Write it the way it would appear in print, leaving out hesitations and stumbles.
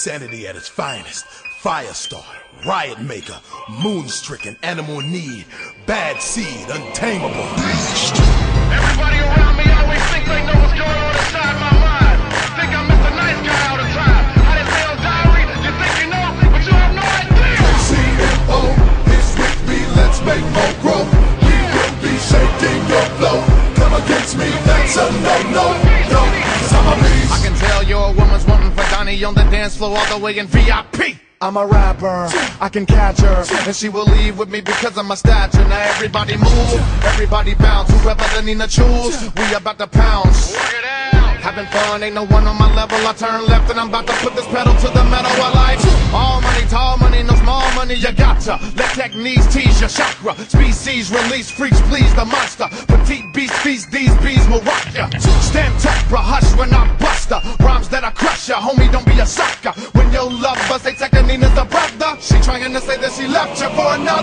Insanity at its finest. Firestarter, riot maker, moon-stricken, animal need, bad seed, untamable beast. Everybody around me always think they know what's going on inside my mind. Think I'm Mr. Nice Guy all the time. I didn't say on diary, you think you know, but you have no idea. CMO is with me, let's make more growth. We will be shaking your flow. Come against me, that's a no-no, no, 'cause I'm a beast. I can tell your woman's wanting for Donnie on the dance floor all the way in VIP. I'm a rapper, I can catch her, and she will leave with me because of my stature. Now everybody move, everybody bounce, whoever the Nina choose, we about to pounce. Having fun, ain't no one on my level. I turn left and I'm about to put this pedal to the metal. I like all money, tall money, no small money. You gotcha. Let techniques tease your chakra. Species release, freaks please the monster. Petite beast feast, these bees will rock ya. Stand tough, bruh, hush when I bust her. Rhymes that I crush ya, homie, don't be a sucker. When your love bust, they take a Nina's a brother. She trying to say that she left you for another.